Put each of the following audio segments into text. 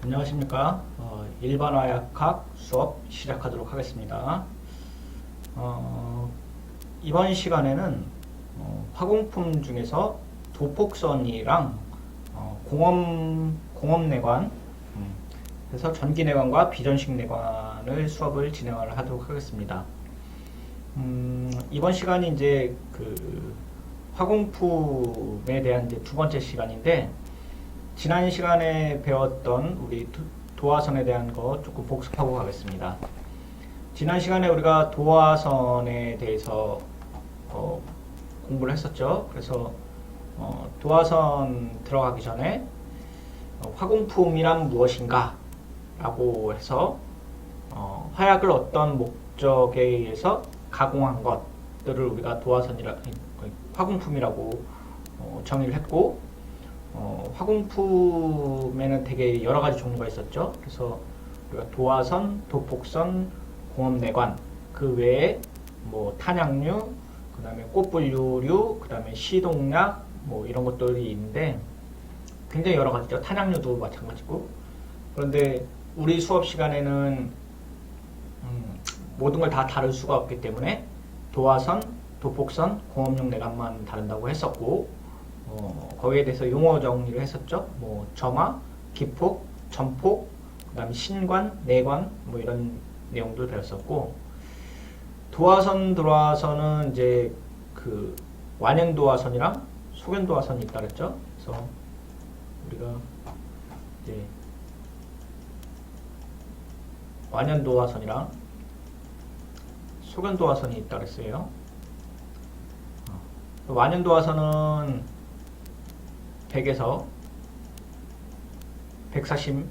안녕하십니까. 일반화약학 수업 시작하도록 하겠습니다. 이번 시간에는 화공품 중에서 도폭선이랑 공업내관, 그래서 전기내관과 비전식내관을 수업을 진행을 하도록 하겠습니다. 이번 시간이 이제 그 화공품에 대한 이제 두 번째 시간인데, 지난 시간에 배웠던 우리 도화선에 대한 거 조금 복습하고 가겠습니다. 지난 시간에 우리가 도화선에 대해서 공부를 했었죠. 그래서 도화선 들어가기 전에 화공품이란 무엇인가 라고 해서 화약을 어떤 목적에 의해서 가공한 것들을 우리가 화공품이라고 정의를 했고, 화공품에는 되게 여러 가지 종류가 있었죠. 그래서 우리가 도화선, 도폭선, 공업내관, 그 외에 뭐 탄약류, 그 다음에 꽃분류류, 그 다음에 시동약, 뭐 이런 것들이 있는데 굉장히 여러 가지죠. 탄약류도 마찬가지고. 그런데 우리 수업 시간에는 모든 걸 다 다룰 수가 없기 때문에 도화선, 도폭선, 공업용 내관만 다룬다고 했었고, 거기에 대해서 용어 정리를 했었죠. 뭐 점화, 기폭, 전폭, 그 다음에 신관, 내관, 뭐 이런 내용들 배웠었고, 도화선 들어와서는 이제 그 완연도화선이랑 소견도화선이 있다 그랬죠. 그래서 우리가 이제 완연도화선이랑 소견도화선이 있다 그랬어요. 완연도화선은 100에서 140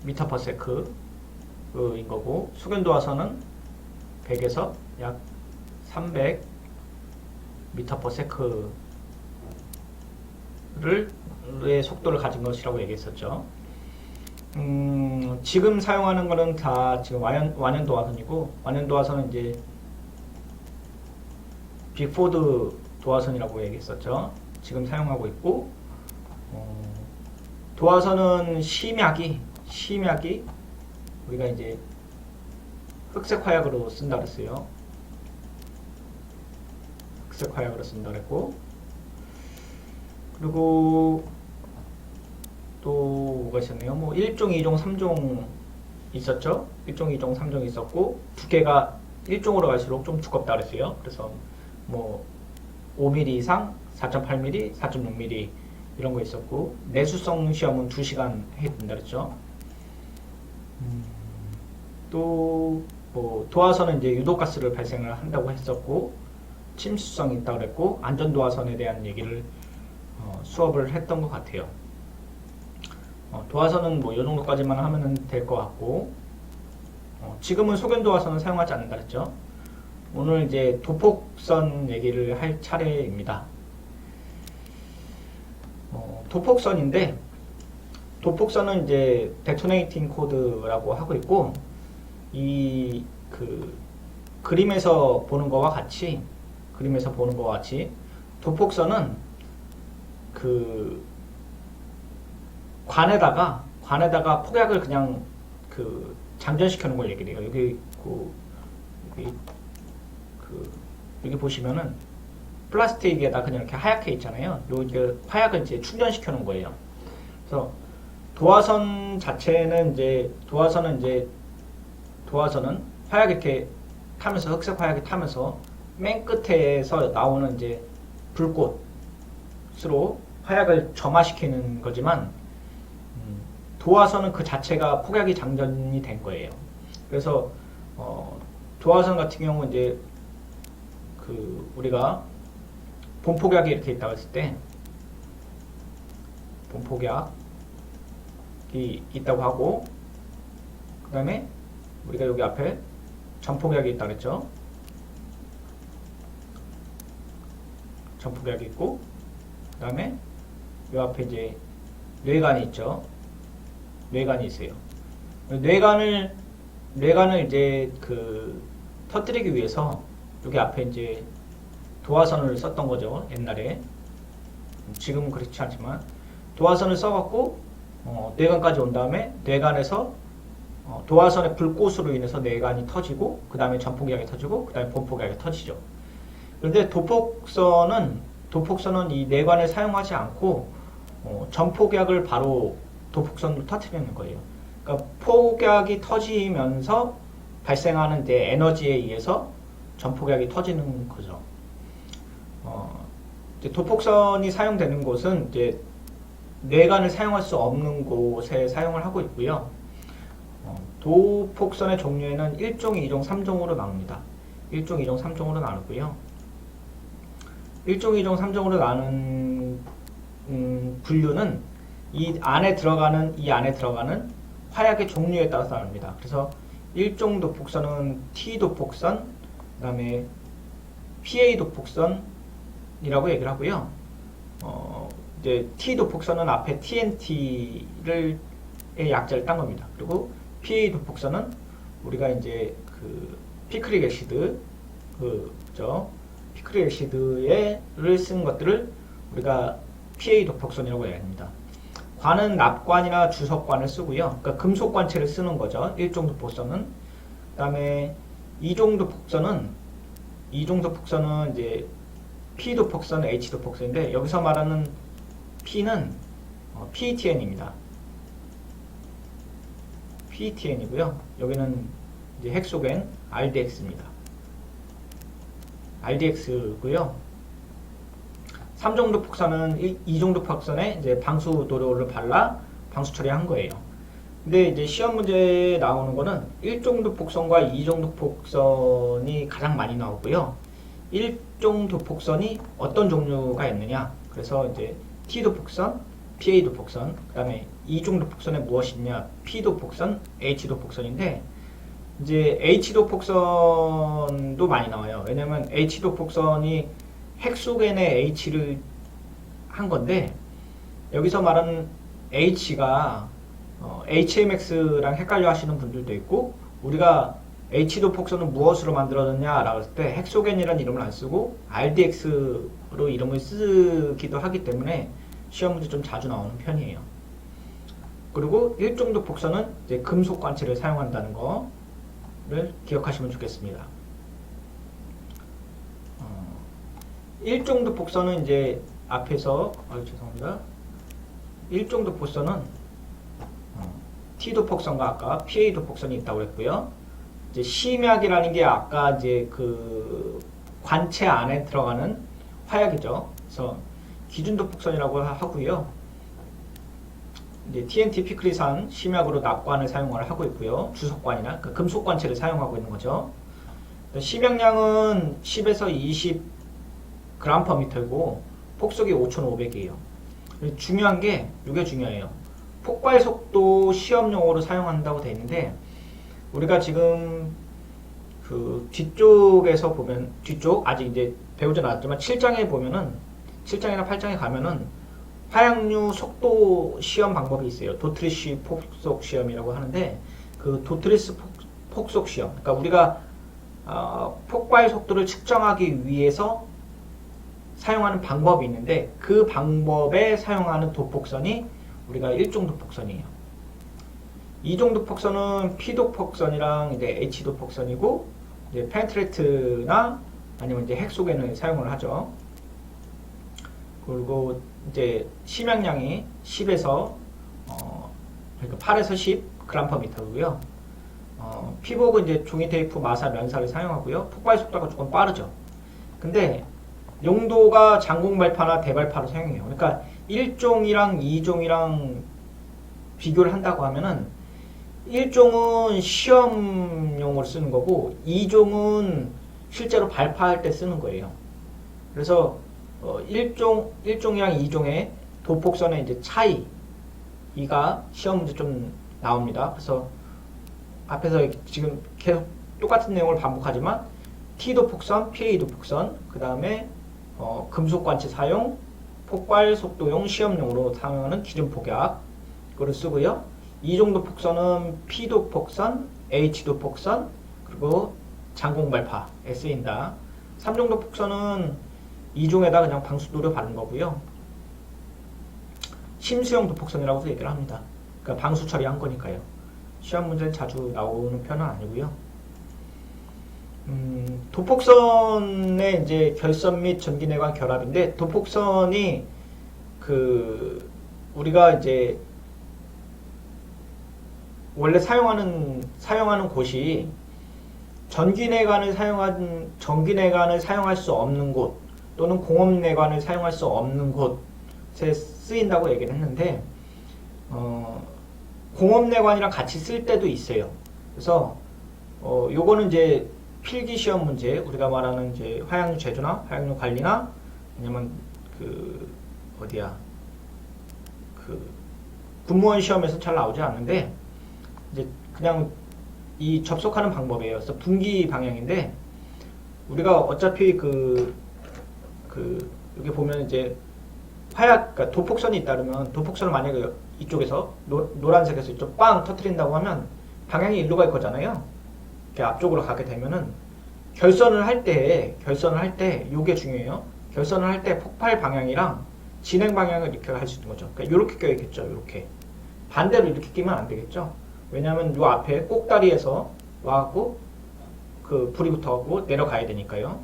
m/s인 거고, 소견도화선은 100에서 약 300 m/s의 속도를 가진 것이라고 얘기했었죠. 지금 사용하는 거는 다 지금 완연도화선이고, 완연도화선은 이제 빅포드 도화선이라고 얘기했었죠. 지금 사용하고 있고, 도화선은 심약이 우리가 이제 흑색 화약으로 쓴다 그랬어요. 흑색 화약으로 쓴다 그랬고, 그리고 또 뭐가 있었네요. 뭐 1종, 2종, 3종 있었죠. 1종, 2종, 3종 있었고, 두께가 1종으로 갈수록 좀 두껍다 그랬어요. 그래서 뭐 5mm 이상, 4.8mm, 4.6mm 이런 거 있었고, 내수성 시험은 2시간 해야 된다 그랬죠. 또 뭐 도화선은 이제 유독가스를 발생을 한다고 했었고, 침수성이 있다 그랬고, 안전도화선에 대한 얘기를 수업을 했던 것 같아요. 도화선은 뭐 이 정도까지만 하면 될 것 같고, 지금은 소견도화선은 사용하지 않는다 그랬죠. 오늘 이제 도폭선 얘기를 할 차례입니다. 도폭선인데, 도폭선은 이제 데토네이팅 코드라고 하고 있고, 이 그림에서 보는 거와 같이 도폭선은 그 관에다가 폭약을 그냥 장전시켜 놓은 걸 얘기해요. 여기 보시면은 플라스틱에다 그냥 이렇게 하얗게 있잖아요. 여기 화약을 이제 충전시켜 놓은 거예요. 그래서 도화선은 화약이 이렇게 타면서, 흑색 화약이 타면서 맨 끝에서 나오는 이제 불꽃으로 화약을 점화시키는 거지만, 도화선은 그 자체가 폭약이 장전이 된 거예요. 그래서 도화선 같은 경우 이제 우리가 본폭약이 이렇게 있다고 했을 때, 본폭약이 있다고 하고, 그 다음에 우리가 여기 앞에 전폭약이 있다고 했죠. 전폭약이 있고, 그 다음에 이 앞에 이제 뇌관이 있죠. 뇌관이 있어요. 뇌관을 이제 터뜨리기 위해서 여기 앞에 이제 도화선을 썼던 거죠. 옛날에. 지금은 그렇지 않지만 도화선을 써갖고 뇌관까지 온 다음에 뇌관에서 도화선의 불꽃으로 인해서 뇌관이 터지고 그 다음에 전폭약이 터지고 그 다음에 본폭약이 터지죠. 그런데 도폭선은 이 뇌관을 사용하지 않고 전폭약을 바로 도폭선으로 터뜨리는 거예요. 그러니까 폭약이 터지면서 발생하는 이제 에너지에 의해서 전폭약이 터지는 거죠. 이제 도폭선이 사용되는 곳은 이제 뇌관을 사용할 수 없는 곳에 사용을 하고 있고요. 도폭선의 종류에는 1종, 2종, 3종으로 나눕니다. 1종, 2종, 3종으로 나누고요. 1종, 2종, 3종으로 나눈 분류는 이 안에 들어가는 화약의 종류에 따라서 나눕니다. 그래서 1종 도폭선은 T 도폭선, 그 다음에 PA 도폭선이라고 얘기를 하고요. 이제 T 도폭선은 앞에 TNT를 약자를 딴 겁니다. 그리고 PA 도폭선은 우리가 이제 그 피크릭 애시드, 피크릭 애시드를 쓴 것들을 우리가 PA 도폭선이라고 얘기합니다. 관은 납관이나 주석관을 쓰고요. 그러니까 금속 관체를 쓰는 거죠. 1종 도폭선은. 그 다음에 2종 도폭선은 이제 P 도폭선, H 도폭선인데 여기서 말하는 P는 PETN입니다. PETN이고요. 여기는 이제 헥소겐 RDX입니다. RDX고요. 3종 도폭선은 2종 도폭선에 이제 방수 도료를 발라 방수 처리한 거예요. 근데 이제 시험 문제에 나오는 거는 1종 도폭선과 2종 도폭선이 가장 많이 나오고요. 1종 도폭선이 어떤 종류가 있느냐? 그래서 이제 T 도폭선, PA 도폭선, 그 다음에 2종 도폭선에 무엇이 있냐? P 도폭선, H 도폭선인데 이제 H 도폭선도 많이 나와요. 왜냐면 H 도폭선이 헥소겐의 H를 한 건데 여기서 말하는 H가 HMX랑 헷갈려 하시는 분들도 있고 우리가 H 도폭선은 무엇으로 만들어졌냐 라고 했을 때 헥소겐이라는 이름을 안 쓰고 RDX로 이름을 쓰기도 하기 때문에 시험 문제 좀 자주 나오는 편이에요. 그리고 1종 도폭선은 이제 금속 관체를 사용한다는 거를 기억하시면 좋겠습니다. 1종 도폭선은 이제 앞에서 죄송합니다. 1종 도폭선은 T 도폭선과 아까 PA 도폭선이 있다고 했고요. 이제 심약이라는 게 아까 이제 그 관체 안에 들어가는 화약이죠. 그래서 기준 도폭선이라고 하고요. 이제 TNT 피크리산 심약으로 납관을 사용을 하고 있고요. 주석관이나 그러니까 금속 관체를 사용하고 있는 거죠. 심약량은 10에서 20 g/m이고 폭속이 5,500이에요. 중요한 게 이게 중요해요. 폭발 속도 시험용으로 사용한다고 되어 있는데 우리가 지금 그 뒤쪽에서 보면 아직 이제 배우지 않았지만 7장에 보면은 7장이나 8장에 가면은 화약류 속도 시험 방법이 있어요. 도트리스 폭속 시험이라고 하는데 그 도트리스 폭속 시험. 그러니까 우리가 폭발 속도를 측정하기 위해서 사용하는 방법이 있는데 그 방법에 사용하는 도폭선이 우리가 1종 도폭선이에요. 2종 도폭선은 P 도폭선이랑 이제 H 도폭선이고 이제 펜트레트나 아니면 이제 헥소겐을 사용을 하죠. 그리고 이제 심약량이 10에서 그러니까 8에서 10 g/m고요. 피복은 이제 종이 테이프, 마사, 면사를 사용하고요. 폭발 속도가 조금 빠르죠. 근데 용도가 장공 발파나 대발파로 사용해요. 그러니까 1종이랑 2종이랑 비교를 한다고 하면은 1종은 시험용으로 쓰는 거고 2종은 실제로 발파할 때 쓰는 거예요. 그래서 1종이랑 2종의 도폭선의 이제 차이가 시험 문제 좀 나옵니다. 그래서 앞에서 지금 계속 똑같은 내용을 반복하지만 T 도폭선, PA 도폭선, 그 다음에 금속 관체 사용, 폭발 속도용 시험용으로 사용하는 기준 폭약을 쓰고요. 2종 도폭선은 P 도폭선, H 도폭선, 그리고 장공 발파에 쓰인다. 3종 도폭선은 2종에다 그냥 방수도료 바른 거고요. 심수용 도폭선이라고도 얘기를 합니다. 그러니까 방수 처리한 거니까요. 시험 문제는 자주 나오는 편은 아니고요. 도폭선의 이제 결선 및 전기내관 결합인데, 도폭선이 우리가 이제 원래 사용하는 곳이 전기내관을 사용할 수 없는 곳 또는 공업내관을 사용할 수 없는 곳에 쓰인다고 얘기를 했는데, 공업내관이랑 같이 쓸 때도 있어요. 그래서 요거는 이제 필기 시험 문제, 우리가 말하는 이제 화약류 제조나 화약류 관리나, 아니면 군무원 시험에서 잘 나오지 않는데, 이제 그냥 이 접속하는 방법이에요. 그래서 분기 방향인데, 우리가 어차피 여기 보면 이제 그러니까 도폭선이 있다면, 도폭선을 만약에 이쪽에서 노란색에서 이쪽 빵 터트린다고 하면 방향이 일로 갈 거잖아요. 이렇게 앞쪽으로 가게 되면은 결선을 할 때 요게 중요해요. 결선을 할 때 폭발 방향이랑 진행 방향을 이렇게 할 수 있는 거죠. 그러니까 이렇게 껴야겠죠. 이렇게 반대로 이렇게 끼면 안 되겠죠. 왜냐하면 요 앞에 꼭다리에서 와갖고 불이 붙어갖고 내려가야 되니까요.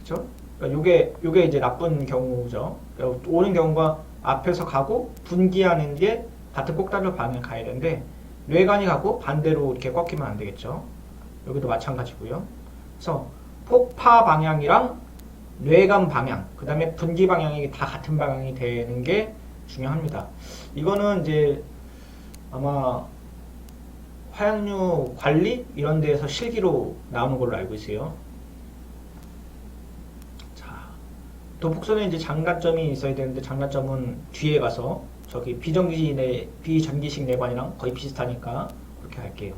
그렇죠? 그러니까 요게 이제 나쁜 경우죠. 그러니까 오는 경우가 앞에서 가고 분기하는 게 같은 꼭다리로 방향 가야 되는데, 뇌관이 가고 반대로 이렇게 꺾이면 안 되겠죠. 여기도 마찬가지고요. 그래서 폭파 방향이랑 뇌관 방향, 그 다음에 분기 방향이 다 같은 방향이 되는 게 중요합니다. 이거는 이제 아마 화약류 관리 이런 데에서 실기로 나오는 걸로 알고 있어요. 자, 도폭선에 이제 장단점이 있어야 되는데, 장단점은 뒤에 가서 저기 비전기식 내관이랑 거의 비슷하니까 그렇게 할게요.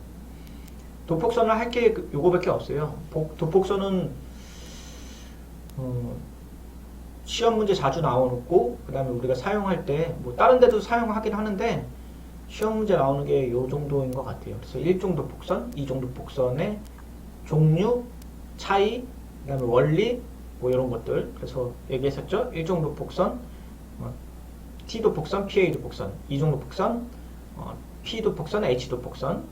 도폭선을 할 게 요거밖에 없어요. 도폭선은 시험 문제 자주 나오고, 그 다음에 우리가 사용할 때 뭐 다른 데도 사용하긴 하는데, 시험 문제 나오는 게 요 정도인 것 같아요. 그래서 1종 도폭선, 2종 도폭선의 종류, 차이, 그 다음에 원리, 뭐 이런 것들. 그래서 얘기했었죠. 1종 도폭선, T 도폭선, PA 도폭선, 2종 도폭선, P 도폭선, H 도폭선.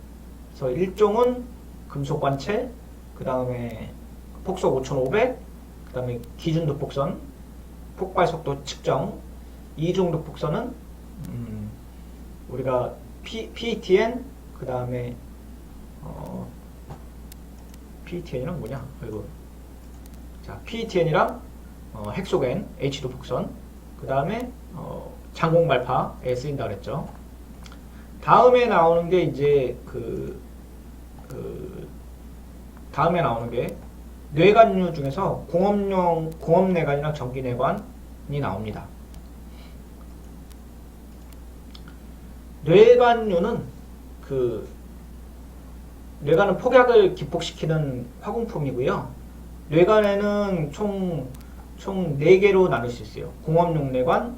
그래서 1종은 금속 관체, 그 다음에 폭속 5500, 그 다음에 기준 도폭선, 폭발 속도 측정. 2종 도폭선은 우리가 PETN, 그 다음에 PETN이랑 뭐냐? 아이고. 자, PETN이랑 헥소겐, H 도폭선, 그 다음에 장공 발파에 쓰인다 그랬죠. 다음에 나오는 게 이제 다음에 나오는 게 뇌관류 중에서 공업내관이랑 전기내관이 나옵니다. 뇌관류는 뇌관은 폭약을 기폭시키는 화공품이고요. 뇌관에는 총 4개로 나눌 수 있어요. 공업용 내관,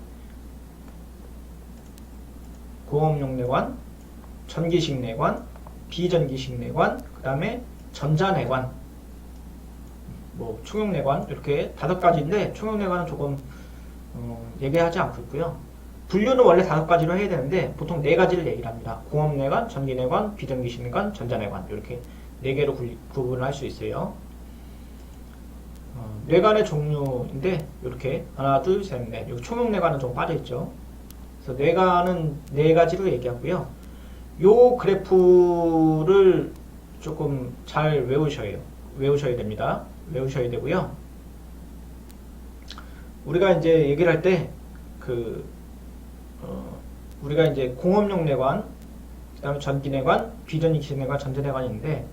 전기식 내관, 비전기식 내관, 그 다음에 전자내관, 뭐 총용내관, 이렇게 5가지인데 총용내관은 조금 얘기하지 않고 있고요. 분류는 원래 5가지로 해야 되는데 보통 4가지를 얘기를 합니다. 공업내관, 전기내관, 비전기식 내관, 전자내관, 이렇게 4개로 구분을 할 수 있어요. 뇌관의 종류인데 이렇게 하나, 둘, 셋, 넷. 여기 총용내관은 좀 빠져있죠. 그래서 뇌관은 4가지로 얘기하고요. 요 그래프를 조금 잘 외우셔야 됩니다. 외우셔야 되고요. 우리가 이제 얘기를 할 때 우리가 이제 공업용 내관, 그 다음에 전기내관, 비전기식 내관, 전자내관이 있는데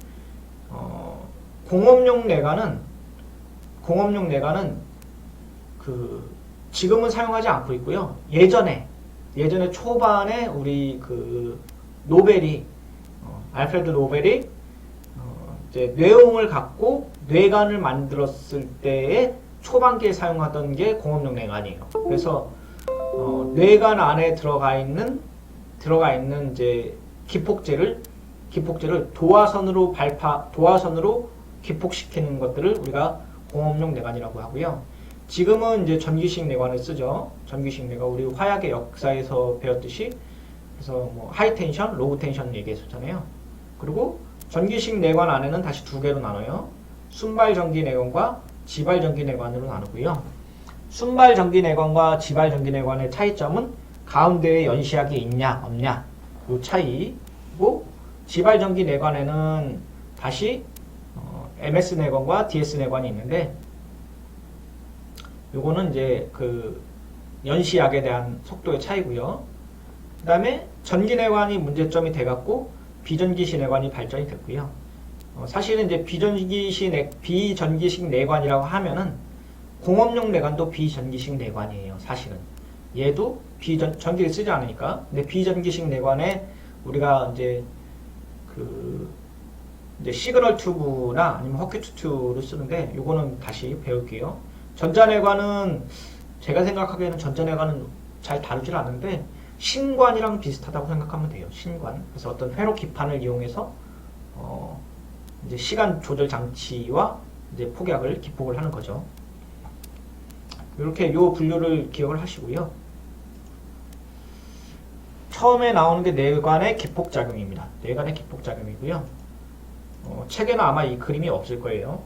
공업용 내관은 지금은 사용하지 않고 있고요. 예전에 초반에 우리 노벨이 알프레드 노벨이 이제 뇌홍을 갖고 뇌관을 만들었을 때의 초반기에 사용하던 게 공업용 뇌관이에요. 그래서 뇌관 안에 들어가 있는 이제 기폭제를 도화선으로 기폭시키는 것들을 우리가 공업용 뇌관이라고 하고요. 지금은 이제 전기식 내관을 쓰죠. 전기식 내관 우리 화약의 역사에서 배웠듯이 그래서 뭐 하이 텐션, 로우 텐션 얘기했었잖아요. 그리고 전기식 내관 안에는 다시 두 개로 나눠요. 순발 전기 내관과 지발 전기 내관으로 나누고요. 순발 전기 내관과 지발 전기 내관의 차이점은 가운데에 연시약이 있냐 없냐 요 차이고, 지발 전기 내관에는 다시 MS 내관과 DS 내관이 있는데, 요거는 이제 그 연시약에 대한 속도의 차이고요. 그 다음에 전기 내관이 문제점이 돼갖고 비전기식 내관이 발전이 됐고요. 사실은 이제 비전기식 내관이라고 하면은 공업용 내관도 비전기식 내관이에요. 사실은 얘도 전기를 쓰지 않으니까. 근데 비전기식 내관에 우리가 이제 시그널 튜브나 아니면 허큐트 튜브를 쓰는데, 요거는 다시 배울게요. 전자내관은 제가 생각하기에는 전자내관은 잘 다루질 않는데 신관이랑 비슷하다고 생각하면 돼요. 신관. 그래서 어떤 회로 기판을 이용해서 이제 시간 조절 장치와 이제 폭약을 기폭을 하는 거죠. 이렇게 요 분류를 기억을 하시고요. 처음에 나오는 게 뇌관의 기폭작용입니다. 뇌관의 기폭작용이고요. 책에는 아마 이 그림이 없을 거예요.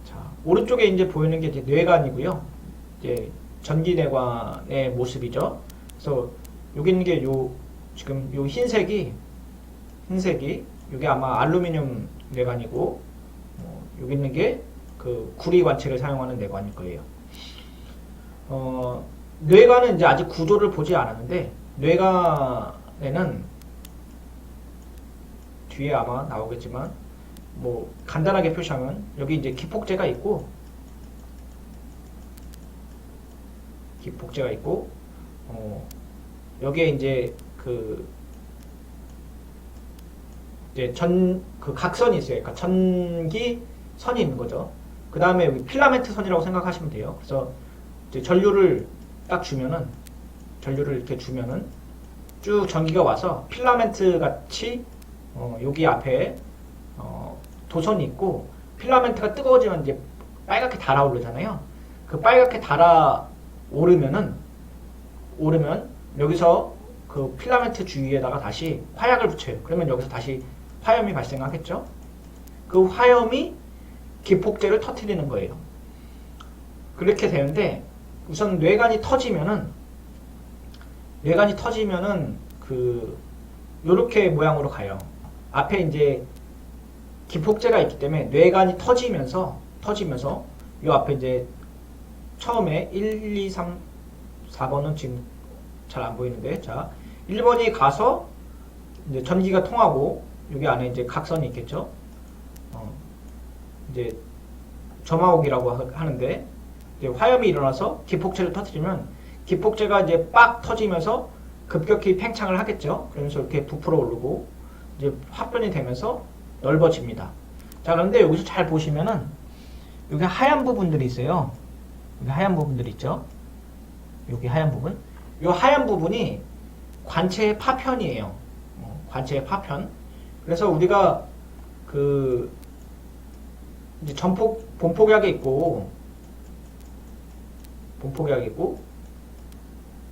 자, 오른쪽에 이제 보이는 게 이제 뇌관이고요. 이제 전기뇌관의 모습이죠. 그래서 여기 있는 게 지금 요 흰색이 이게 아마 알루미늄 뇌관이고, 여기 있는 게 그 구리 관체를 사용하는 뇌관일 거예요. 뇌관은 이제 아직 구조를 보지 않았는데, 뇌관에는 뒤에 아마 나오겠지만 뭐 간단하게 표시하면 여기 이제 기폭제가 있고 여기에 이제 그 각선이 있어요. 그러니까 전기선이 있는 거죠. 그 다음에 여기 필라멘트 선이라고 생각하시면 돼요. 그래서 이제 전류를 이렇게 주면은 쭉 전기가 와서 필라멘트 같이 여기 앞에 도선이 있고, 필라멘트가 뜨거워지면 이제 빨갛게 달아오르잖아요. 그 빨갛게 달아오르면 여기서 그 필라멘트 주위에다가 다시 화약을 붙여요. 그러면 여기서 다시 화염이 발생하겠죠. 그 화염이 기폭제를 터뜨리는 거예요. 그렇게 되는데, 우선 뇌관이 터지면은 요렇게 모양으로 가요. 앞에 이제 기폭제가 있기 때문에 뇌관이 터지면서 요 앞에 이제 처음에 1, 2, 3, 4번은 지금 잘 안 보이는데, 자 1번이 가서 이제 전기가 통하고 여기 안에 이제 각선이 있겠죠. 이제 점화옥이라고 하는데, 이제 화염이 일어나서 기폭제를 터뜨리면 기폭제가 이제 빡 터지면서 급격히 팽창을 하겠죠. 그러면서 이렇게 부풀어 오르고 이제 화변이 되면서 넓어집니다. 자, 그런데 여기서 잘 보시면은 여기 하얀 부분들이 있어요. 여기 하얀 부분들이 있죠. 여기 하얀 부분. 이 하얀 부분이 관체의 파편이에요. 관체의 파편. 그래서 우리가 이제 본폭약이 있고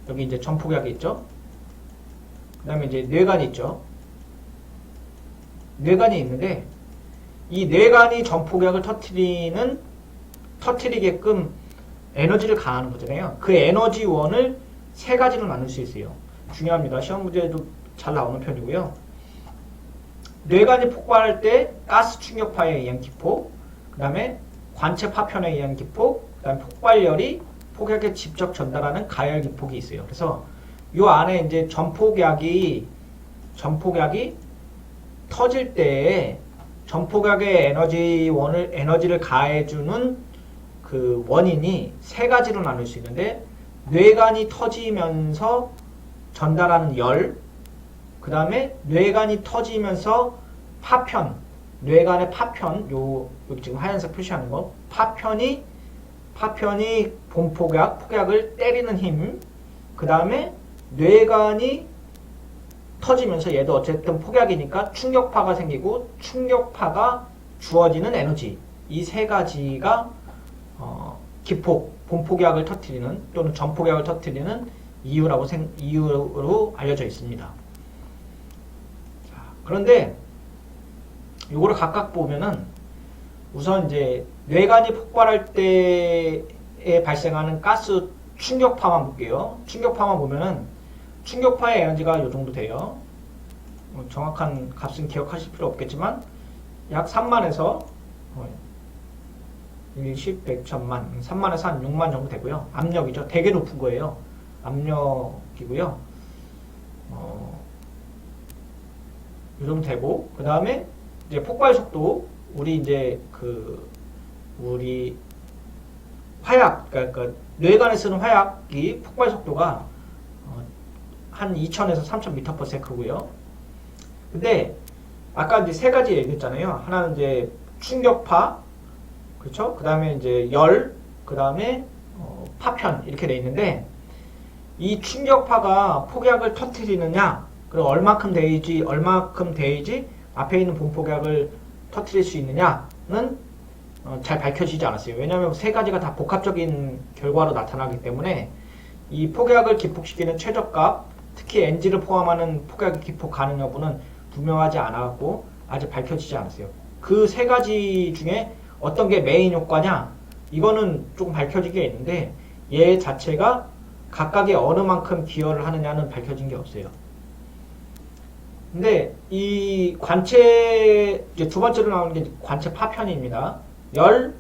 여기 이제 전폭약이 있죠. 그 다음에 이제 뇌관이 있죠. 뇌관이 있는데, 이 뇌관이 전폭약을 터뜨리게끔 에너지를 가하는 거잖아요. 그 에너지원을 세 가지로 나눌 수 있어요. 중요합니다. 시험 문제에도 잘 나오는 편이고요. 뇌관이 폭발할 때 가스 충격파에 의한 기폭, 그 다음에 관체 파편에 의한 기폭, 그 다음에 폭발열이 폭약에 직접 전달하는 가열 기폭이 있어요. 그래서 요 안에 이제 전폭약이 터질 때 전폭약의 에너지를 가해주는 그 원인이 세 가지로 나눌 수 있는데, 뇌관이 터지면서 전달하는 열, 그 다음에 뇌관이 터지면서 뇌관의 파편, 여기 지금 하얀색 표시하는 거, 파편이 폭약을 때리는 힘, 그 다음에 뇌관이 터지면서 얘도 어쨌든 폭약이니까 충격파가 생기고 충격파가 주어지는 에너지, 이 세 가지가 기폭, 본폭약을 터뜨리는 또는 전폭약을 터뜨리는 이유로 알려져 있습니다. 자, 그런데 요거를 각각 보면은 우선 이제 뇌관이 폭발할 때에 발생하는 가스 충격파만 볼게요. 충격파만 보면은 충격파의 에너지가 요 정도 돼요. 정확한 값은 기억하실 필요 없겠지만 약 3만에서 1, 10, 100, 1000만 3만에서 한 6만 정도 되고요. 압력이죠. 되게 높은 거예요. 압력이고요. 이 정도 되고 그 다음에 이제 폭발 속도 우리 화약 그러니까 뇌관에 쓰는 화약이 폭발 속도가 한 2000에서 3000m/s고요. 근데 아까 이제 세 가지 얘기했잖아요. 하나는 이제 충격파, 그렇죠? 그 다음에 이제 열, 그 다음에 파편 이렇게 돼 있는데 이 충격파가 폭약을 터뜨리느냐, 그리고 얼마큼 돼야지 앞에 있는 본폭약을 터뜨릴 수 있느냐는 잘 밝혀지지 않았어요. 왜냐하면 세 가지가 다 복합적인 결과로 나타나기 때문에 이 폭약을 기폭시키는 최저값, 특히 NG를 포함하는 폭약의 기폭 가능 여부는 분명하지 않았고 아직 밝혀지지 않았어요. 그 세 가지 중에 어떤 게 메인 효과냐? 이거는 조금 밝혀지게 있는데 얘 자체가 각각의 어느 만큼 기여를 하느냐는 밝혀진 게 없어요. 근데 이 관체 이제 두 번째로 나오는 게 관체 파편입니다. 열,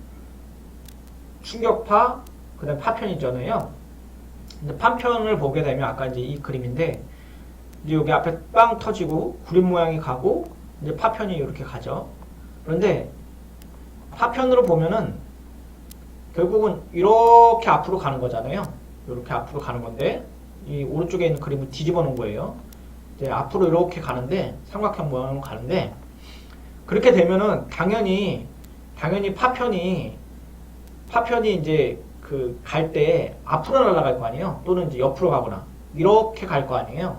충격파, 그다음 파편이잖아요. 근데 파편을 보게 되면 아까 이제 이 그림인데 이제 여기 앞에 빵 터지고 구름 모양이 가고 이제 파편이 이렇게 가죠. 그런데 파편으로 보면은 결국은 이렇게 앞으로 가는 거잖아요. 이렇게 앞으로 가는 건데 이 오른쪽에 있는 그림을 뒤집어 놓은 거예요. 이제 앞으로 이렇게 가는데 삼각형 모양으로 가는데 그렇게 되면은 당연히 파편이 이제 그 갈 때 앞으로 날아갈 거 아니에요. 또는 이제 옆으로 가거나 이렇게 갈 거 아니에요.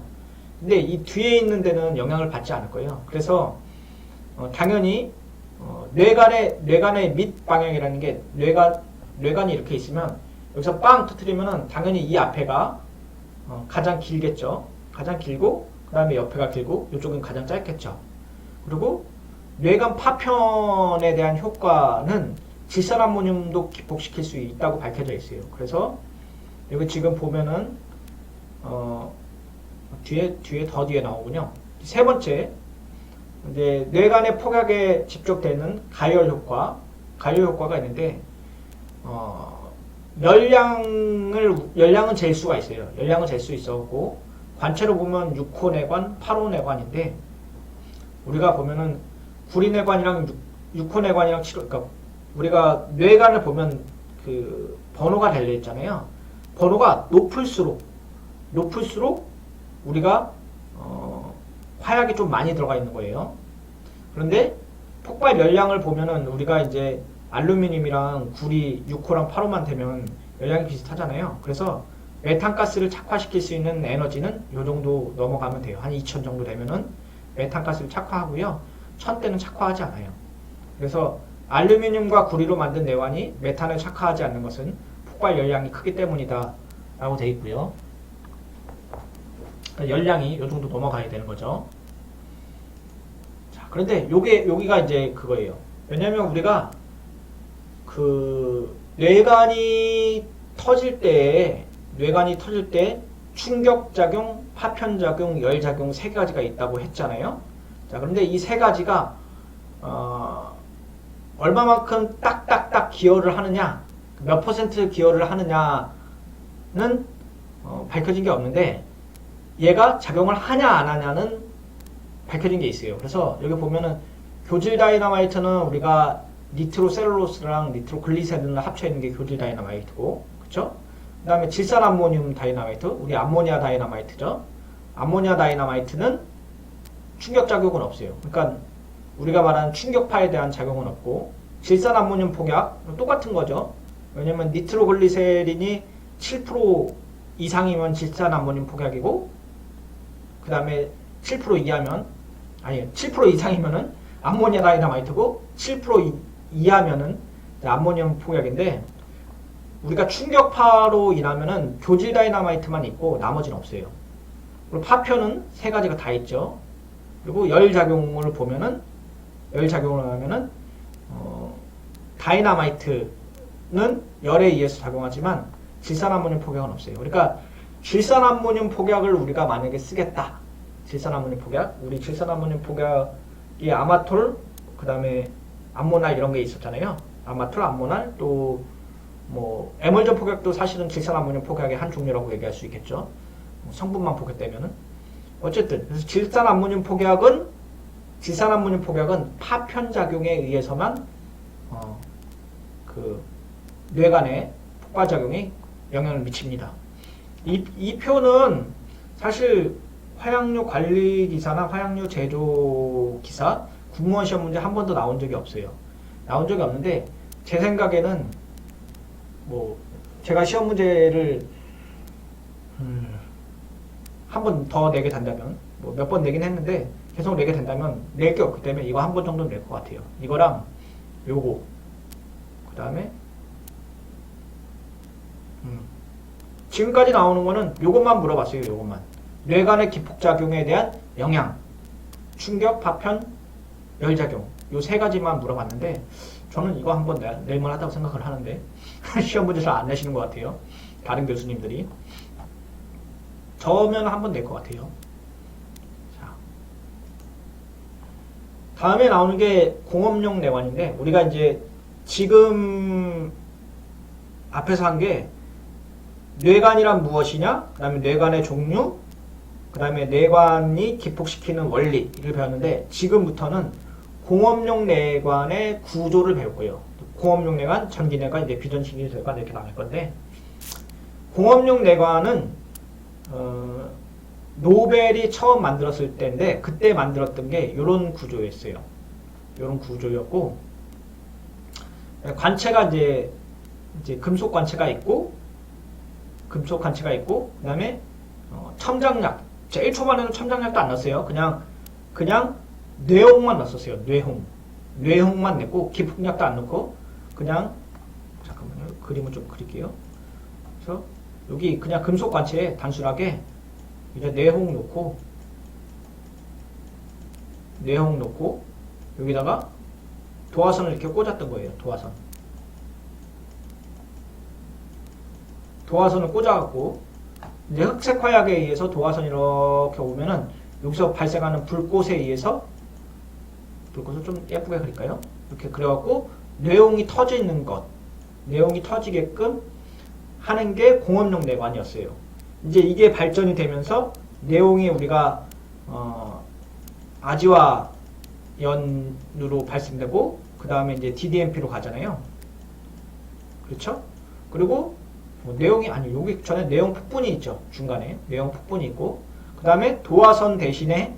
근데 이 뒤에 있는 데는 영향을 받지 않을 거예요. 그래서 당연히 뇌관의 밑 방향이라는 게 뇌관이 이렇게 있으면 여기서 빵 터뜨리면은 당연히 이 앞에가 가장 길겠죠. 가장 길고 그 다음에 옆에가 길고 이쪽은 가장 짧겠죠. 그리고 뇌관 파편에 대한 효과는 질산암모늄도 기폭시킬 수 있다고 밝혀져 있어요. 그래서 여기 지금 보면은 더 뒤에 나오군요. 세 번째 이제 뇌관의 폭약에 집적되는 가열 효과가 있는데 열량은 잴 수가 있어요. 열량은 잴 수 있었고 관체로 보면 6호내관, 8호내관인데 우리가 보면은 구리내관이랑 6호내관이랑 그러니까 우리가 뇌관을 보면 그 번호가 달려 있잖아요. 번호가 높을수록 우리가 화약이 좀 많이 들어가 있는 거예요. 그런데 폭발 열량을 보면은 우리가 이제 알루미늄이랑 구리 6호랑 8호만 되면 열량이 비슷하잖아요. 그래서 메탄가스를 착화시킬 수 있는 에너지는 이 정도 넘어가면 돼요. 한 2000 정도 되면은 메탄가스를 착화하고요. 1000대는 착화하지 않아요. 그래서 알루미늄과 구리로 만든 내관이 메탄을 착화하지 않는 것은 폭발 열량이 크기 때문이다 라고 되어 있고요. 그러니까 열량이 이 정도 넘어가야 되는 거죠. 자, 그런데 여기가 이제 그거예요. 왜냐면 우리가 그 뇌관이 터질 때 충격작용, 파편작용, 열작용 세 가지가 있다고 했잖아요. 자, 그런데 이 세 가지가 얼마만큼 딱딱딱 기여를 하느냐, 몇 퍼센트 기여를 하느냐는 밝혀진 게 없는데 얘가 작용을 하냐 안 하냐는 밝혀진 게 있어요. 그래서 여기 보면은 교질 다이너마이트는 우리가 니트로셀룰로스랑 니트로글리세린을 합쳐 있는 게 교질 다이너마이트고, 그쵸? 그 다음에 질산암모늄 다이너마이트, 우리 암모니아 다이너마이트죠. 암모니아 다이너마이트는 충격작용은 없어요. 그러니까 우리가 말하는 충격파에 대한 작용은 없고, 질산암모늄 폭약 똑같은 거죠. 왜냐면 니트로글리세린이 7% 이상이면 질산암모늄 폭약이고, 그 다음에 7% 이상이면은 암모니아 다이너마이트고, 7% 이하면은 암모늄 폭약인데, 우리가 충격파로 인하면은 교질 다이너마이트만 있고 나머지는 없어요. 그리고 파편은 세 가지가 다 있죠. 그리고 열작용을 보면은 열작용을 하면은 다이너마이트는 열에 의해서 작용하지만 질산암모늄 폭약은 없어요. 그러니까 질산암모늄 폭약을 우리가 만약에 쓰겠다. 질산암모늄 폭약, 우리 질산암모늄 폭약이 아마톨, 그 다음에 암모날 이런 게 있었잖아요. 아마톨, 암모날, 또 뭐 에멀전 폭약도 사실은 질산암모늄 폭약의 한 종류라고 얘기할 수 있겠죠. 성분만 보겠다면은 어쨌든 그래서 질산암모늄 폭약은 파편 작용에 의해서만 그 뇌간에 폭발작용이 영향을 미칩니다. 이 표는 사실 화약류 관리 기사나 화약류 제조 기사 국무원 시험 문제 한 번도 나온 적이 없어요. 나온 적이 없는데 제 생각에는 뭐 제가 시험 문제를 한 번 더 내게 된다면 뭐 몇 번 내긴 했는데 계속 내게 된다면 낼 게 없기 때문에 이거 한 번 정도는 낼 것 같아요. 이거랑 요거 그 다음에 지금까지 나오는 거는 요것만 물어봤어요. 요것만 뇌간의 기폭작용에 대한 영향, 충격, 파편, 열작용 요 세 가지만 물어봤는데 저는 이거 한번 낼만 하다고 생각을 하는데 시험 문제 잘 안 내시는 것 같아요. 다른 교수님들이 저면 한번 낼 것 같아요. 자, 다음에 나오는 게 공업용 뇌관인데 우리가 이제 지금 앞에서 한 게 뇌관이란 무엇이냐, 그 다음에 뇌관의 종류, 그 다음에 뇌관이 기폭시키는 원리를 배웠는데 지금부터는 공업용 뇌관의 구조를 배울 거예요. 공업용 뇌관, 전기뇌관, 이제 비전기 뇌관 이렇게 나올 건데 공업용 뇌관은 노벨이 처음 만들었을 때인데 그때 만들었던 게 이런 구조였어요. 이런 구조였고 관체가 이제 금속 관체가 있고 그 다음에 첨장약, 제일 초반에는 첨장약도 안 넣었어요. 그냥 뇌홍만 넣었어요. 뇌홍만 냈고 기폭약도 안 넣고 그냥 잠깐만요. 그림을 좀 그릴게요. 그래서 여기 그냥 금속 관체에 단순하게 이제 뇌홍 넣고 여기다가 도화선을 이렇게 꽂았던 거예요. 도화선을 꽂아갖고 이제 흑색 화약에 의해서 도화선이 이렇게 오면은 여기서 발생하는 불꽃에 의해서 불꽃을 좀 예쁘게 그릴까요? 이렇게 그려갖고 뇌홍이 터지게끔 하는 게 공업용 뇌관이었어요. 이제 이게 발전이 되면서 뇌홍이 우리가 아지와 연으로 발생되고 그 다음에 이제 DDMP로 가잖아요. 그렇죠? 그리고 내용이 여기 전에 내용 폭분이 있죠. 중간에 내용 폭분이 있고 그 다음에 도화선 대신에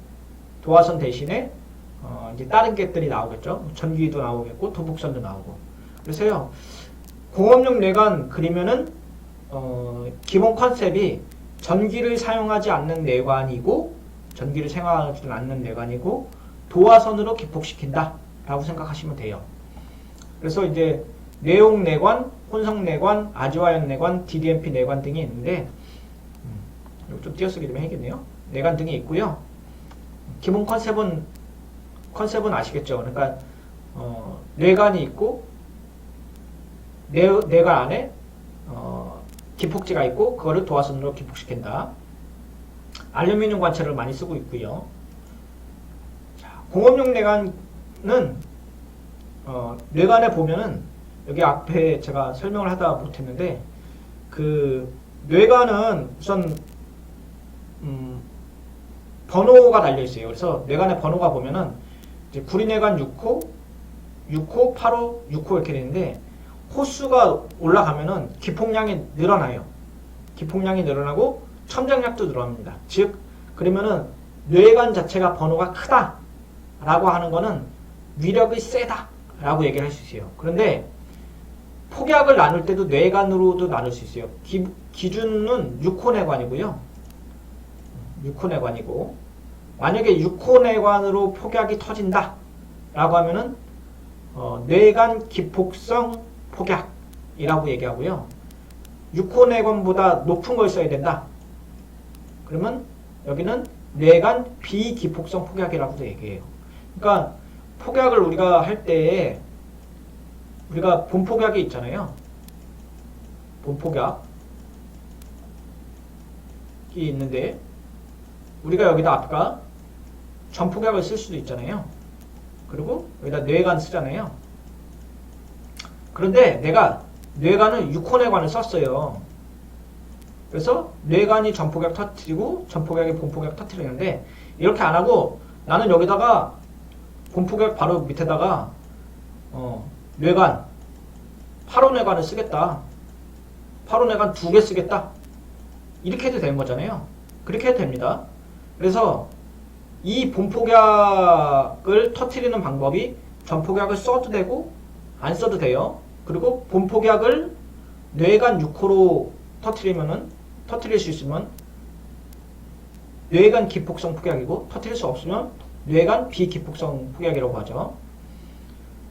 이제 다른 get들이 나오겠죠. 전기도 나오겠고 도폭선도 나오고. 그래서요 공업용 뇌관 그리면은 기본 컨셉이 전기를 사용하지 않는 뇌관이고 도화선으로 기폭시킨다 라고 생각하시면 돼요. 그래서 이제 내용 뇌관, 혼성 뇌관, 아지화연 뇌관, DDMP 뇌관 등이 있는데 이거 좀 띄어쓰기 좀 해야겠네요. 뇌관 등이 있고요. 기본 컨셉은 아시겠죠? 그러니까 뇌관이 있고 뇌관 안에 기폭지가 있고 그거를 도화선으로 기폭시킨다. 알루미늄 관체를 많이 쓰고 있고요. 자, 공업용 뇌관은 뇌관에 보면은 여기 앞에 제가 설명을 하다 못했는데 그 뇌관은 우선 번호가 달려 있어요. 그래서 뇌관의 번호가 보면은 이제 구리뇌관 6호, 8호, 6호 이렇게 되는데 호수가 올라가면은 기폭량이 늘어나요. 기폭량이 늘어나고 첨장량도 늘어납니다. 즉 그러면은 뇌관 자체가 번호가 크다라고 하는 거는 위력이 세다라고 얘기를 할 수 있어요. 그런데 폭약을 나눌 때도 뇌관으로도 나눌 수 있어요. 기준은 6호 뇌관이고요. 6호 뇌관이고 만약에 6호 뇌관으로 폭약이 터진다 라고 하면은 뇌관 기폭성 폭약이라고 얘기하고요. 6호내관보다 높은 걸 써야 된다. 그러면 여기는 뇌간 비기폭성 폭약이라고도 얘기해요. 그러니까 폭약을 우리가 할 때 우리가 본폭약이 있잖아요. 본폭약이 있는데 우리가 여기다 아까 전폭약을 쓸 수도 있잖아요. 그리고 여기다 뇌간 쓰잖아요. 그런데 내가 뇌간은 6호뇌관을 썼어요. 그래서 뇌간이 전폭약 터뜨리고 전폭약이 본폭약 터뜨리는데 이렇게 안 하고 나는 여기다가 본폭약 바로 밑에다가 뇌간 8호뇌관을 쓰겠다. 8호뇌관 2개 쓰겠다. 이렇게 해도 되는 거잖아요. 그렇게 해도 됩니다. 그래서 이 본폭약을 터뜨리는 방법이 전폭약을 써도 되고 안 써도 돼요. 그리고 본폭약을 뇌간 6호로 터뜨릴 수 있으면 뇌간 기폭성 폭약이고 터뜨릴 수 없으면 뇌간 비기폭성 폭약이라고 하죠.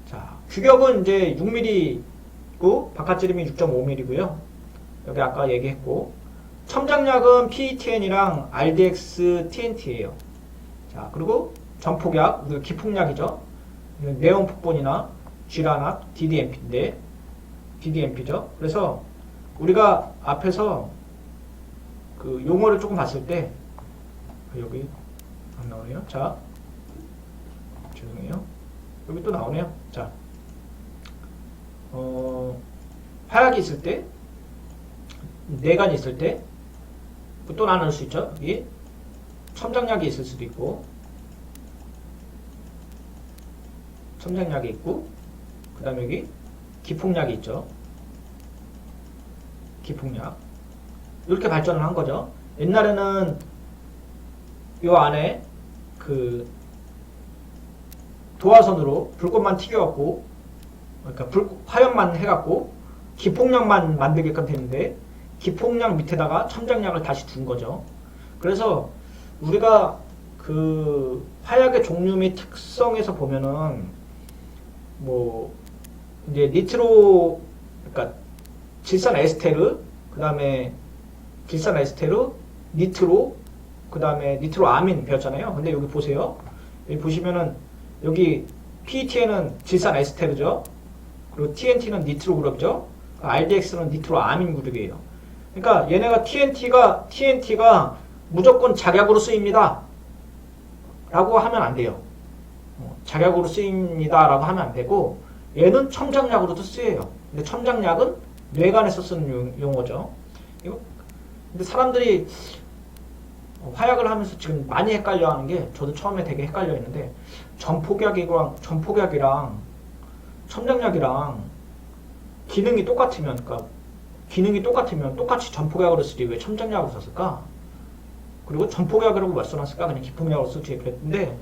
자, 규격은 이제 6mm고 바깥지름이 6.5mm고요. 여기 아까 얘기했고 첨장약은 PETN이랑 RDX TNT예요. 자, 그리고 전폭약, 우리가 기폭약이죠. 네온폭본이나 쥐라낙, DDMP죠. 그래서 우리가 앞에서 그 용어를 조금 봤을 때 여기 안 나오네요. 자, 죄송해요. 여기 또 나오네요. 자, 화약이 있을 때, 뇌간이 있을 때, 또 나눌 수 있죠. 여기 첨장약이 있을 수도 있고, 첨장약이 있고, 그 다음에 여기 기폭약이 있죠. 기폭약. 이렇게 발전을 한 거죠. 옛날에는 요 안에 그 도화선으로 불꽃만 튀겨갖고, 그러니까 화염만 해갖고 기폭약만 만들게끔 되는데 기폭약 밑에다가 첨장약을 다시 둔 거죠. 그래서 우리가 그 화약의 종류 및 특성에서 보면은 뭐 이제 니트로, 그러니까 질산 에스테르, 그 다음에 질산 에스테르, 니트로, 그 다음에 니트로 아민 배웠잖아요. 근데 여기 보세요. 여기 보시면은 여기 PETN은 질산 에스테르죠. 그리고 TNT는 니트로 그룹이죠. RDX는 니트로 아민 그룹이에요. 그러니까 얘네가 TNT가 무조건 작약으로 쓰입니다. 라고 하면 안 돼요. 작약으로 쓰입니다. 라고 하면 안 되고 얘는 첨장약으로도 쓰여요. 근데 첨장약은 뇌간에서 쓰는 용어죠. 근데 사람들이 화약을 하면서 지금 많이 헷갈려 하는 게 저도 처음에 되게 헷갈려 했는데 전폭약이랑 첨장약이랑 기능이 똑같으면, 그러니까 기능이 똑같으면 똑같이 전폭약으로 쓰지 왜 첨장약으로 썼을까? 그리고 전폭약이라고 왜 써놨을까? 그냥 기폭약으로 쓰지 그랬는데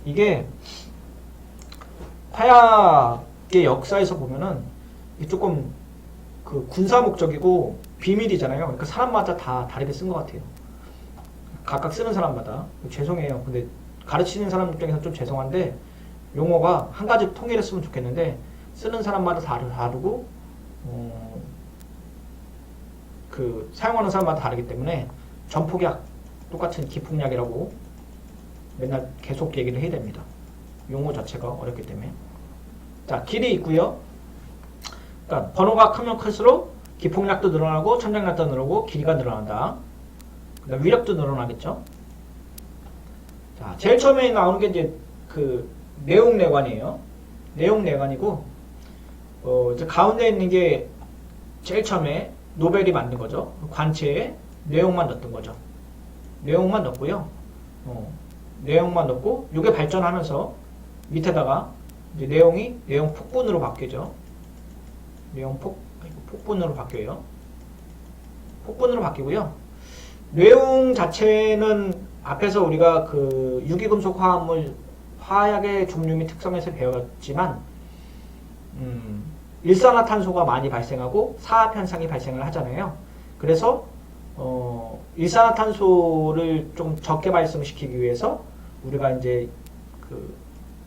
이게 화약의 역사에서 보면은 이게 조금 그 군사 목적이고 비밀이잖아요. 그러니까 사람마다 다 다르게 쓴 것 같아요. 각각 쓰는 사람마다. 죄송해요. 근데 가르치는 사람 입장에서 좀 죄송한데 용어가 한 가지 통일했으면 좋겠는데 쓰는 사람마다 다르고 그 사용하는 사람마다 다르기 때문에 전폭약 똑같은 기폭약이라고 맨날 계속 얘기를 해야 됩니다. 용어 자체가 어렵기 때문에. 자, 길이 있고요. 그러니까 번호가 크면 클수록 기폭약도 늘어나고 첨장약도 늘어나고 길이가 늘어난다. 그다음 위력도 늘어나겠죠. 자, 제일 처음에 나오는 게 이제 그 내용내관이에요. 내용내관이고 이제 가운데 있는 게 제일 처음에 노벨이 만든 거죠. 관체에 내용만 넣었던 거죠. 내용만 넣었고요. 내용만 넣고 이게 발전하면서 밑에다가 이제 내용 폭분으로 바뀌죠. 폭분으로 바뀌어요. 폭분으로 바뀌고요. 내용 자체는 앞에서 우리가 그 유기금속 화합물 화약의 종류 및 특성에서 배웠지만 일산화탄소가 많이 발생하고 사압 현상이 발생을 하잖아요. 그래서 일산화탄소를 좀 적게 발생시키기 위해서 우리가 이제 그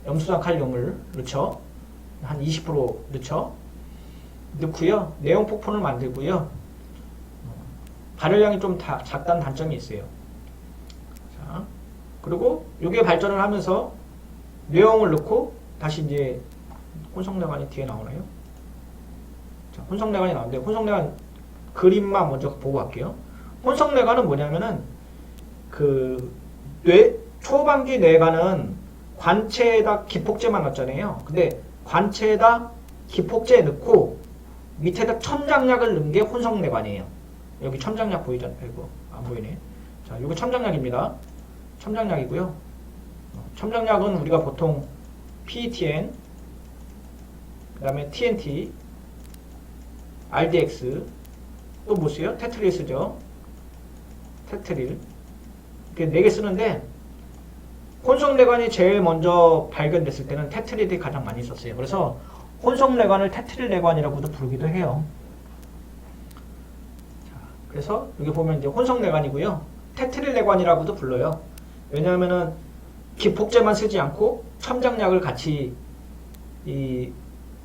염수산 칼륨을 넣죠. 한 20% 넣죠. 넣고요. 내용 폭분을 만들고요. 발열량이 좀 작다는 단점이 있어요. 자, 그리고 이게 발전을 하면서 뇌용을 넣고 다시 이제 혼성내관이 뒤에 나오나요? 자, 혼성내관이 나오는데 혼성내관 그림만 먼저 보고 갈게요. 혼성내관은 뭐냐면은 그 초반기 뇌관은 관체에다 기폭제만 넣었잖아요. 근데 관체에다 기폭제 넣고 밑에다 첨장약을 넣은 게 혼성내관이에요. 여기 첨장약 보이잖아요. 이거 안 보이네. 자, 이거 첨장약입니다. 첨장약이고요. 첨장약은 우리가 보통 PETN, 그 다음에 TNT, RDX, 또 뭐 쓰요? 테트릴 쓰죠. 테트릴. 이렇게 4개 쓰는데, 혼성내관이 제일 먼저 발견됐을 때는 테트릴이 가장 많이 썼어요. 그래서 혼성내관을 테트릴내관이라고도 부르기도 해요. 자, 그래서 여기 보면 이제 혼성내관이고요. 테트릴내관이라고도 불러요. 왜냐하면은 기폭제만 쓰지 않고 첨장약을 같이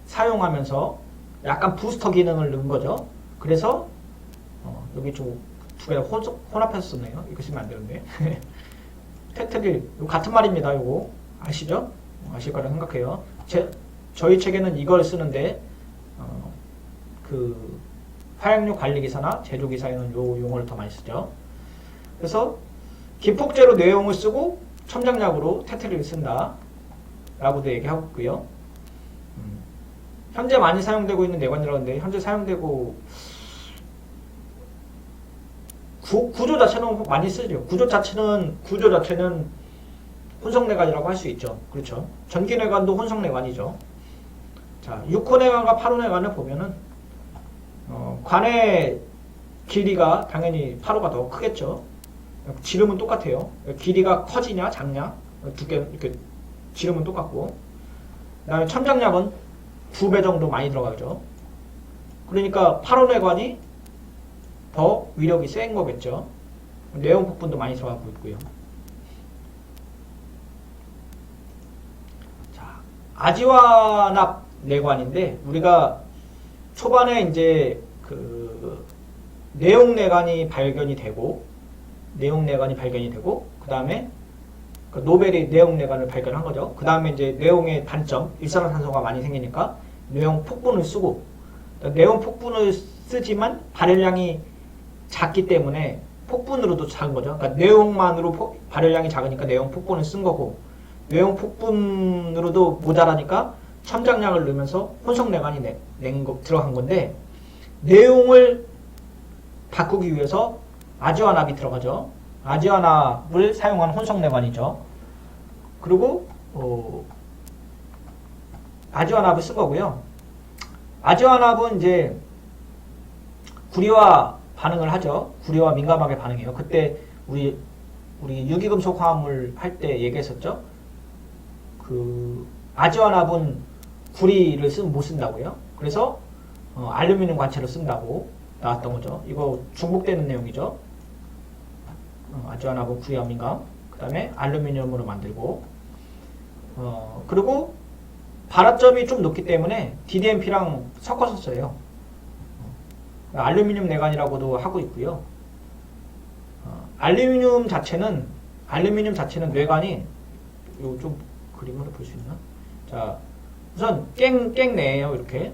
사용하면서 약간 부스터 기능을 넣은 거죠. 그래서 여기 좀 두 개가 혼합해서 썼네요. 이거 쓰면 안 되는데. 테트릴, 같은 말입니다. 이거 아시죠? 아실 거라 생각해요. 저희 책에는 이걸 쓰는데 그 화약류 관리기사나 제조기사에는 요 용어를 더 많이 쓰죠. 그래서 기폭제로 뇌용을 쓰고 첨장약으로 테트릴을 쓴다 라고도 얘기하고 있고요. 현재 많이 사용되고 있는 내관이라고 하는데 현재 사용되고 구조 자체는 많이 쓰죠. 구조 자체는 혼성내관이라고 할 수 있죠. 그렇죠. 전기내관도 혼성내관이죠. 자, 6호내관과 8호내관을 보면은 관의 길이가 당연히 8호가 더 크겠죠. 지름은 똑같아요. 길이가 커지냐 작냐 두께 이렇게 지름은 똑같고, 그 다음에 첨장약은 2배 정도 많이 들어가죠. 그러니까 8호내관이 더 위력이 센 거겠죠. 내용 폭분도 많이 들어가고 있고요. 자, 아지화납 내관인데 우리가 초반에 이제 그 내용내관이 발견이 되고 그 다음에 그 노벨이 내용내관을 발견한 거죠. 그 다음에 이제 내용의 단점, 일산화탄소가 많이 생기니까 내용 폭분을 쓰고, 내용 폭분을 쓰지만 발열량이 작기 때문에 폭분으로도 작은 거죠. 그러니까 내용만으로 발열량이 작으니까 내용 폭분을 쓴 거고, 내용 폭분으로도 모자라니까 첨장량을 넣으면서 혼성내관이 들어간 건데, 내용을 바꾸기 위해서 아지화납이 들어가죠. 아지화납을 사용한 혼성내관이죠. 그리고 아지화납을 쓴 거고요. 아지화납은 이제 구리와 반응을 하죠. 구리와 민감하게 반응해요. 그때 우리 유기금속 화합물 할 때 얘기했었죠. 그 아지화납은 구리를 못 쓴다고요. 그래서 알루미늄 관체로 쓴다고 나왔던 거죠. 이거 중복되는 내용이죠. 아지화납은 구리와 민감, 그 다음에 알루미늄으로 만들고, 그리고 발화점이 좀 높기 때문에 DDMP랑 섞어서 써요. 알루미늄 내관이라고도 하고 있고요. 알루미늄 자체는 뇌관이, 이거 좀 그림으로 볼 수 있나? 자, 우선 깽내예요. 이렇게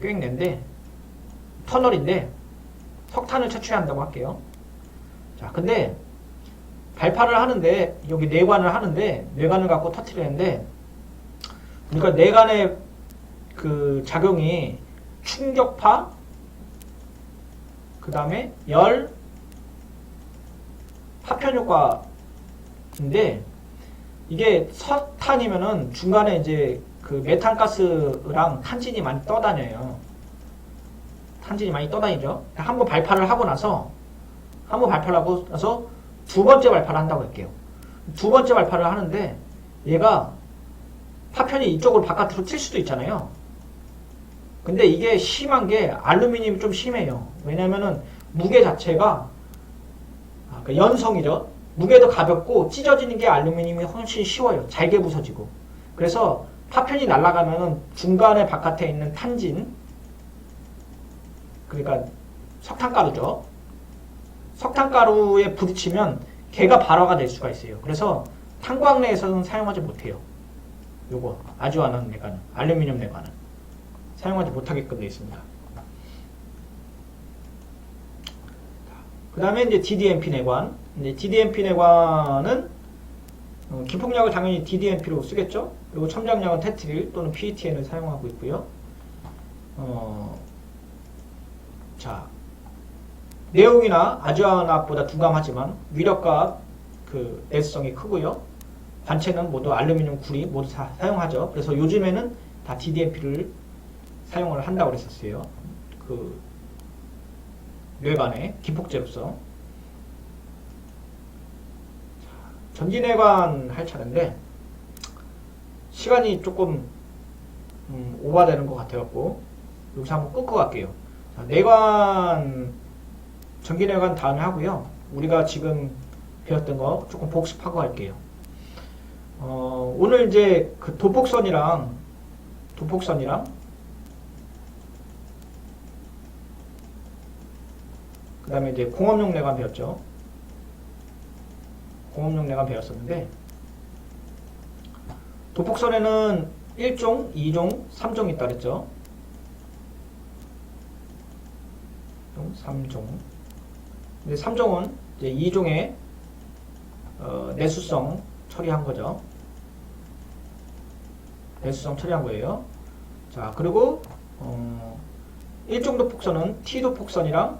깽내인데 터널인데 석탄을 채취한다고 할게요. 자, 근데 발파를 하는데 여기 내관을 하는데 뇌관을 갖고 터뜨리는데, 그러니까 뇌관의 그 작용이 충격파, 그 다음에 열, 파편 효과인데, 이게 석탄이면은 중간에 이제 그 메탄가스랑 탄진이 많이 떠다녀요. 탄진이 많이 떠다니죠. 한번 발파를 하고 나서 두 번째 발파를 한다고 할게요. 두 번째 발파를 하는데 얘가 파편이 이쪽으로 바깥으로 튈 수도 있잖아요. 근데 이게 심한 게 알루미늄이 좀 심해요. 왜냐면은 무게 자체가 연성이죠. 무게도 가볍고 찢어지는 게 알루미늄이 훨씬 쉬워요. 잘게 부서지고. 그래서 파편이 날아가면은 중간에 바깥에 있는 탄진, 그러니까 석탄가루죠. 석탄가루에 부딪히면 걔가 발화가 될 수가 있어요. 그래서 탄광내에서는 사용하지 못해요. 요거 아주아난 내관은, 알루미늄 내관은 사용하지 못하게끔 되어 있습니다. 그 다음에 이제 DDMP 내관. 이제 DDMP 내관은 기폭약을 당연히 DDMP로 쓰겠죠. 그리고 첨장약은 테트릴 또는 PETN을 사용하고 있고요. 자, 내용이나 아주아나보다 둔감하지만 위력과 그 내수성이 크고요. 관체는 모두 알루미늄 구리 모두 다 사용하죠. 그래서 요즘에는 다 DDMP를 사용을 한다고 그랬었어요. 그 뇌관의 기폭제로서. 전기내관 할 차례인데 시간이 조금 오버되는 것 같아갖고 여기서 한번 끊고 갈게요. 자, 내관 전기내관 다음에 하고요. 우리가 지금 배웠던 거 조금 복습하고 갈게요. 오늘 이제 그 도폭선이랑 그 다음에 이제 공업용 내관 배웠죠. 공업용 내관 배웠었는데 도폭선에는 1종, 2종, 3종 있다 그랬죠. 3종. 근데 3종은 이제 2종의 내수성 처리한 거죠. 내수성 처리한 거예요. 자, 그리고 1종 도폭선은 T 도폭선이랑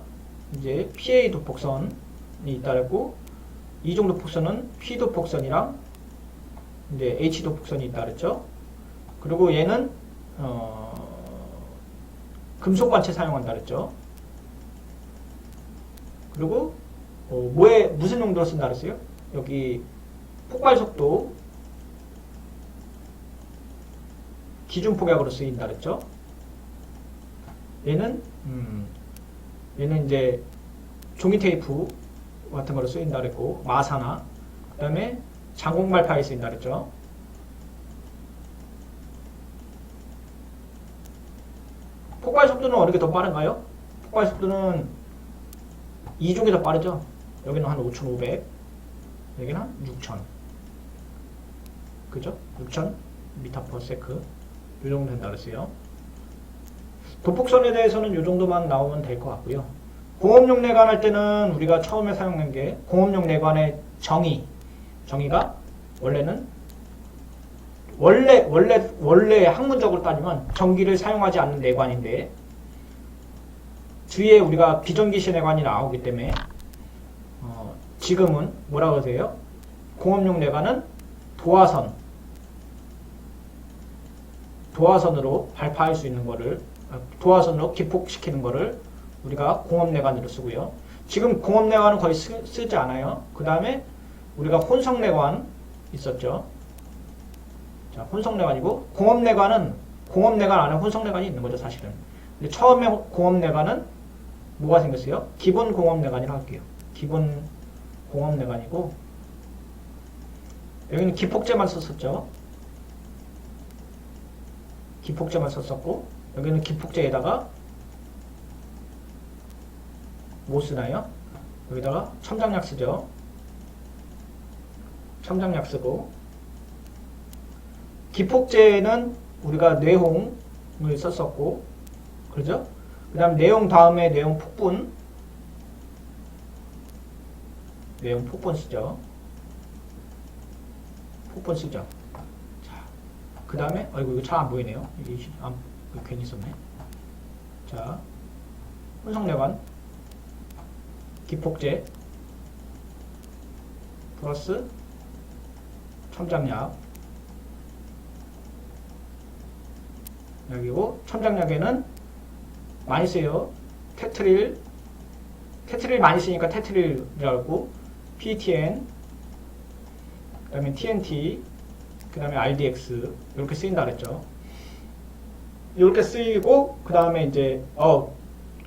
이제 PA 도폭선이 있다 그랬고 2종 도폭선은 P 도폭선이랑 이제 H 도폭선이 있다 그랬죠. 그리고 얘는 금속 관체 사용한다 그랬죠. 그리고 뭐에 무슨 용도로 쓴다 그랬어요? 여기 폭발 속도 기준 폭약으로 쓰인다 그랬죠. 얘는 이제 종이 테이프 같은 거로 쓰인다 그랬고 마사나 그 다음에 장공발파에 쓰인다 그랬죠. 폭발 속도는 어느 게 더 빠른가요? 폭발 속도는 2종이 더 빠르죠. 여기는 한 5,500, 여기는 한 6,000. 그죠? 6,000 m/s 이 정도 된다 그랬어요. 도폭선에 대해서는 이 정도만 나오면 될 것 같고요. 공업용 내관 할 때는 우리가 처음에 사용한 게 공업용 내관의 정의가 원래 학문적으로 따지면 전기를 사용하지 않는 내관인데 뒤에 우리가 비전기시 내관이 나오기 때문에 지금은 뭐라고 하세요? 공업용 내관은 도화선으로 발파할 수 있는 거를 도화선으로 기폭시키는 거를 우리가 공업내관으로 쓰고요. 지금 공업내관은 거의 쓰지 않아요. 그 다음에 우리가 혼성내관 있었죠. 자, 혼성내관이고 공업내관 안에 혼성내관이 있는 거죠, 사실은. 근데 처음에 공업내관은 뭐가 생겼어요? 기본 공업내관이라고 할게요. 기본 공업내관이고 여기는 기폭제만 썼었죠. 기폭제만 썼었고 여기는 기폭제에다가 뭐 쓰나요? 여기다가 첨장약 쓰죠. 첨장약 쓰고 기폭제는 우리가 내홍을 썼었고 그렇죠? 그 다음 내용 다음에 내용 폭분 쓰죠. 폭분 쓰죠. 그 다음에 아이고 이거 잘 안 보이네요. 이게 괜히 썼네. 자, 혼성내관 기폭제 플러스 첨장약 여기고 첨장약에는 많이 써요. 테트릴 많이 쓰니까 테트릴이라고 PETN 그 다음에 TNT 그 다음에 RDX 이렇게 쓰인다 그랬죠. 이렇게 쓰이고 그 다음에 이제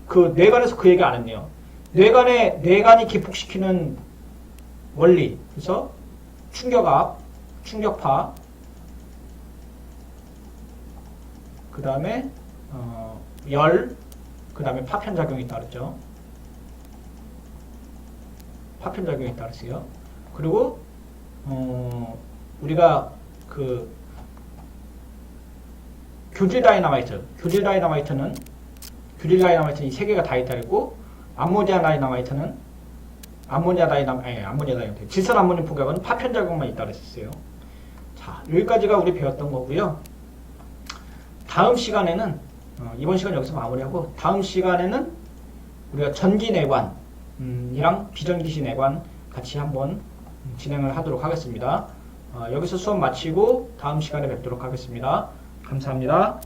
그 뇌관에서 그 얘기 안 했네요. 뇌관이 기폭시키는 원리 그래서 충격압, 충격파 그 다음에 열 그 다음에 파편작용이 있다 그랬죠. 파편작용에 있다 그랬어요. 그리고 우리가 그 교질 다이너마이트는 이 세 개가 다 있다 그랬고, 암모니아 다이너마이트, 질산 암모늄 폭약은 파편작용만 있다 그랬었어요. 자, 여기까지가 우리 배웠던 거고요. 다음 시간에는 이번 시간 여기서 마무리하고, 다음 시간에는 우리가 전기내관 이랑 비전기시 내관 같이 한번 진행을 하도록 하겠습니다. 여기서 수업 마치고 다음 시간에 뵙도록 하겠습니다. 감사합니다.